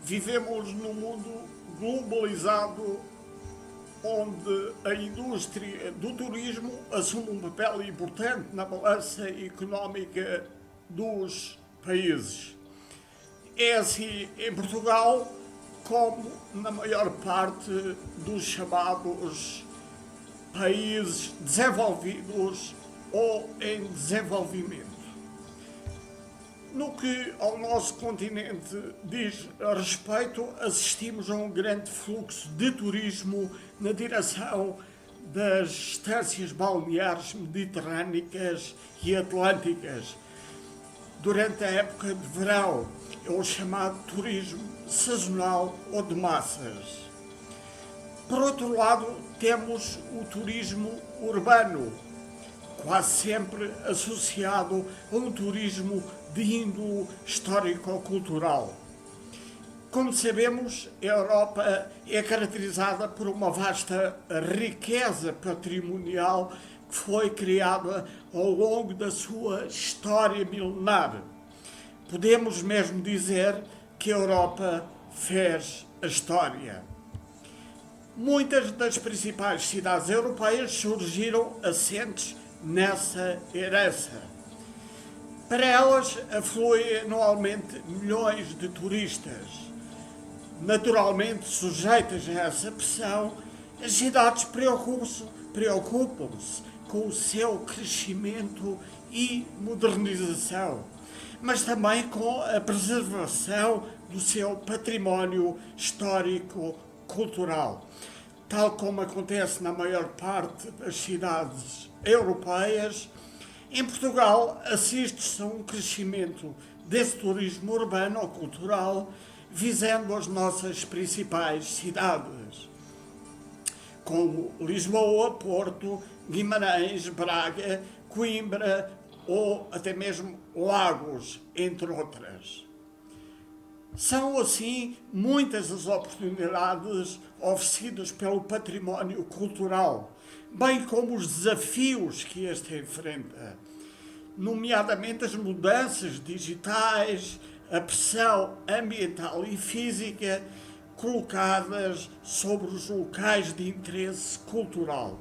Vivemos num mundo globalizado onde a indústria do turismo assume um papel importante na balança económica dos países. É assim em Portugal como na maior parte dos chamados países desenvolvidos ou em desenvolvimento. No que ao nosso continente diz respeito, assistimos a um grande fluxo de turismo na direção das estâncias balneares mediterrânicas e atlânticas. Durante a época de verão, é o chamado turismo sazonal ou de massas. Por outro lado, temos o turismo urbano, quase sempre associado a um turismo de índole histórico-cultural. Como sabemos, a Europa é caracterizada por uma vasta riqueza patrimonial que foi criada ao longo da sua história milenar. Podemos mesmo dizer que a Europa fez a história. Muitas das principais cidades europeias surgiram assentes nessa herança. Para elas, afluem anualmente milhões de turistas. Naturalmente, sujeitas a essa pressão, as cidades preocupam-se com o seu crescimento e modernização, mas também com a preservação do seu património histórico-cultural, tal como acontece na maior parte das cidades europeias. Em Portugal, assiste-se a um crescimento desse turismo urbano ou cultural, visando as nossas principais cidades, como Lisboa, Porto, Guimarães, Braga, Coimbra ou até mesmo Lagos, entre outras. São, assim, muitas as oportunidades oferecidas pelo património cultural, bem como os desafios que este enfrenta, nomeadamente as mudanças digitais, a pressão ambiental e física colocadas sobre os locais de interesse cultural.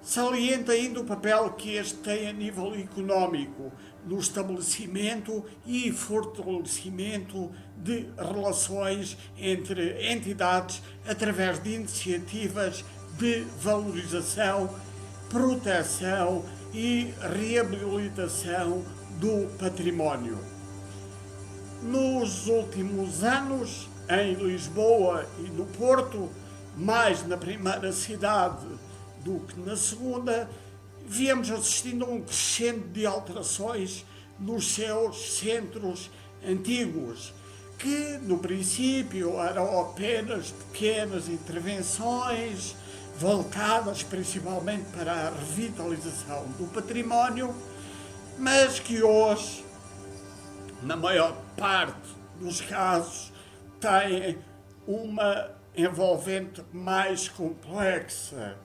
Salienta ainda o papel que este tem a nível económico, no estabelecimento e fortalecimento de relações entre entidades através de iniciativas de valorização, proteção e reabilitação do património. Nos últimos anos, em Lisboa e no Porto, mais na primeira cidade do que na segunda, viemos assistindo a um crescente de alterações nos seus centros antigos, que no princípio eram apenas pequenas intervenções voltadas principalmente para a revitalização do património, mas que hoje, na maior parte dos casos, têm uma envolvente mais complexa,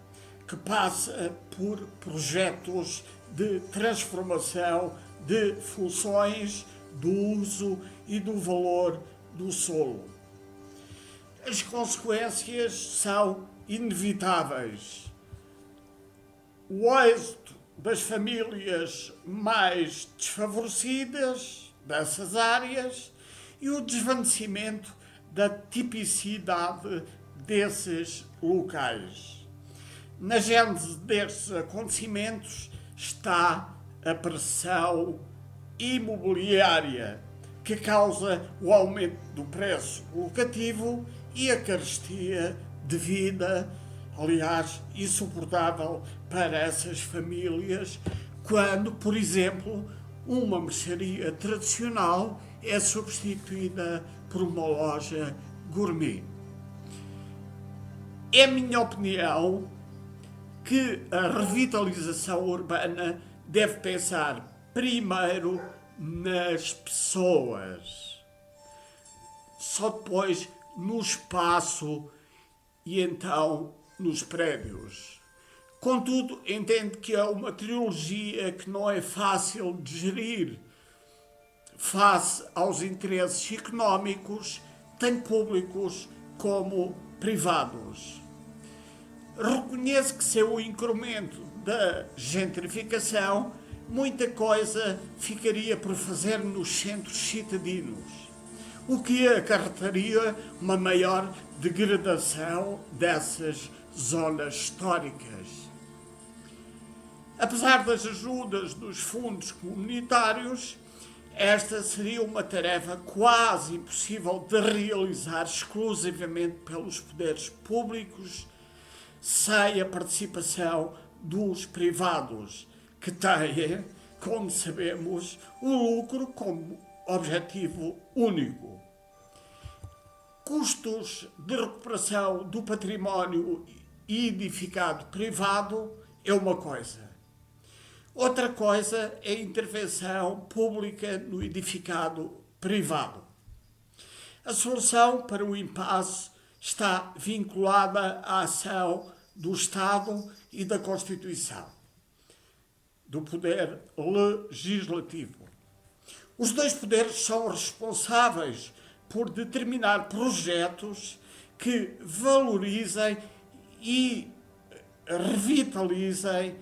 que passa por projetos de transformação de funções, do uso e do valor do solo. As consequências são inevitáveis. O êxito das famílias mais desfavorecidas dessas áreas e o desvanecimento da tipicidade desses locais. Na gênese destes acontecimentos está a pressão imobiliária, que causa o aumento do preço locativo e a carestia de vida, aliás, insuportável para essas famílias, quando, por exemplo, uma mercearia tradicional é substituída por uma loja gourmet. É a minha opinião que a revitalização urbana deve pensar primeiro nas pessoas, só depois no espaço e então nos prédios. Contudo, entendo que é uma trilogia que não é fácil de gerir face aos interesses económicos tanto públicos como privados. Reconheço que sem o incremento da gentrificação, muita coisa ficaria por fazer nos centros citadinos, o que acarretaria uma maior degradação dessas zonas históricas. Apesar das ajudas dos fundos comunitários, esta seria uma tarefa quase impossível de realizar exclusivamente pelos poderes públicos, sem a participação dos privados, que têm, como sabemos, o lucro como objetivo único. Custos de recuperação do património edificado privado é uma coisa. Outra coisa é a intervenção pública no edificado privado. A solução para o impasse está vinculada à ação do Estado e da Constituição, do Poder Legislativo. Os dois poderes são responsáveis por determinar projetos que valorizem e revitalizem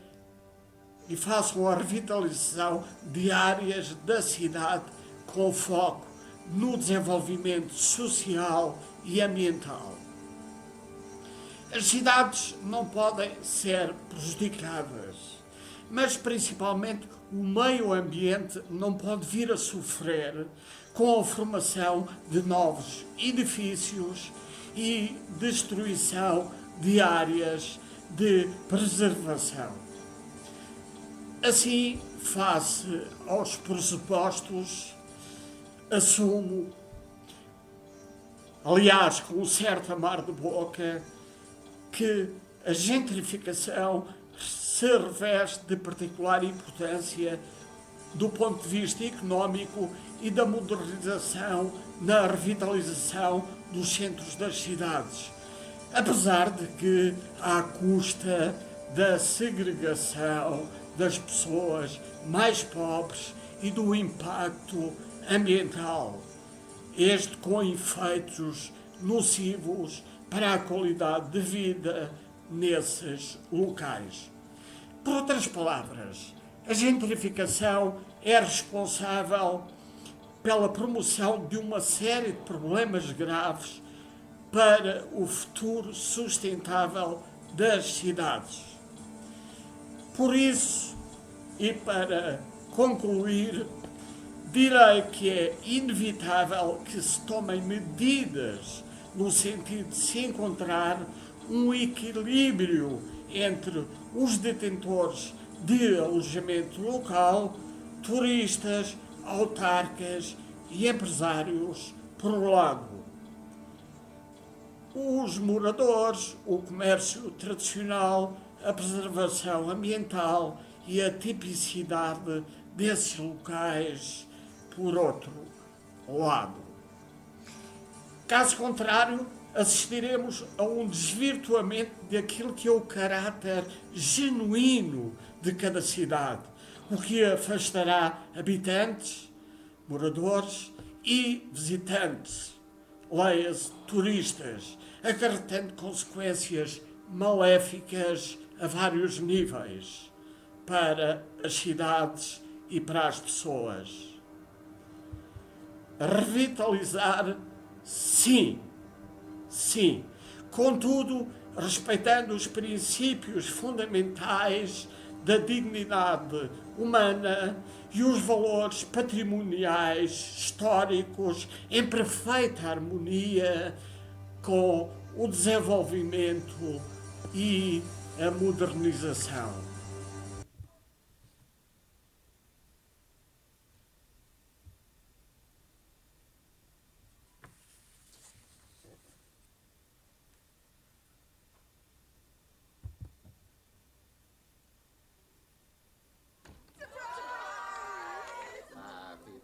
e façam a revitalização de áreas da cidade com foco no desenvolvimento social e ambiental. As cidades não podem ser prejudicadas, mas principalmente o meio ambiente não pode vir a sofrer com a formação de novos edifícios e destruição de áreas de preservação. Assim, face aos pressupostos, assumo, aliás, com um certo amar de boca, que a gentrificação se reveste de particular importância do ponto de vista económico e da modernização na revitalização dos centros das cidades, apesar de que, à custa da segregação das pessoas mais pobres e do impacto ambiental, este com efeitos nocivos para a qualidade de vida nesses locais. Por outras palavras, a gentrificação é responsável pela promoção de uma série de problemas graves para o futuro sustentável das cidades. Por isso, e para concluir, direi que é inevitável que se tomem medidas no sentido de se encontrar um equilíbrio entre os detentores de alojamento local, turistas, autarcas e empresários, por um lado. Os moradores, o comércio tradicional, a preservação ambiental e a tipicidade desses locais, por outro lado. Caso contrário, assistiremos a um desvirtuamento daquilo que é o caráter genuíno de cada cidade, o que afastará habitantes, moradores e visitantes, leia-se turistas, acarretando consequências maléficas a vários níveis para as cidades e para as pessoas. Revitalizar, sim, sim. Contudo, respeitando os princípios fundamentais da dignidade humana e os valores patrimoniais históricos em perfeita harmonia com o desenvolvimento e a modernização.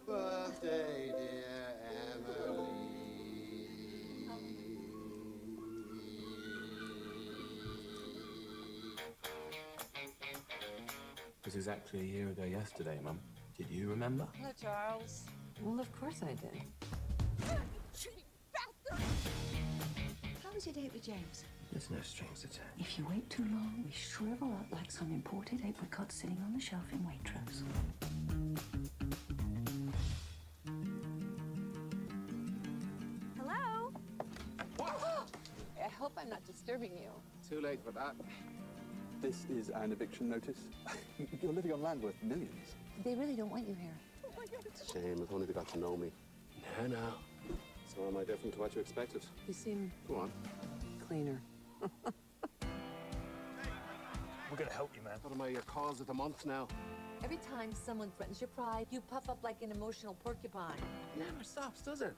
Birthday, dear Emily. It was exactly a year ago yesterday, Mum. Did you remember? Hello, Charles. Well, of course I did. was your date with James? There's no strings attached. If you wait too long, we shrivel up like some imported apricot sitting on the shelf in Waitrose. Hello? I hope I'm not disturbing you. Too late for that. This is an eviction notice. You're living on land worth millions. They really don't want you here. It's a shame. If only they got to know me. No. So am I different to what you expected? You seem Go on. cleaner. We're gonna help you, man. What am I, your cause of the month now? Every time someone threatens your pride, you puff up like an emotional porcupine. It never stops, does it?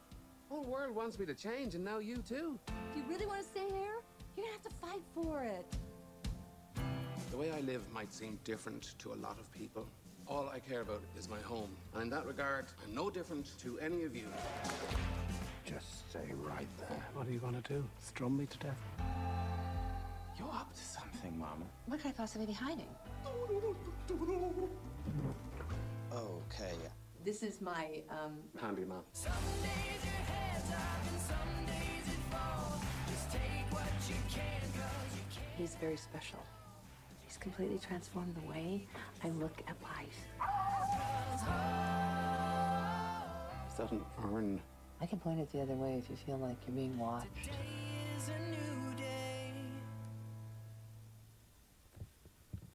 The whole world wants me to change, and now you too. If you really want to stay here, you're gonna have to fight for it. The way I live might seem different to a lot of people. All I care about is my home. And in that regard, I'm no different to any of you. Just stay right there. What are you gonna do? Strum me to death? You're up to something, Mama. What could I possibly be hiding? Okay. This is my, Handyman. he's very special. He's completely transformed the way I look at life. Is that an urn? I can point it the other way if you feel like you're being watched.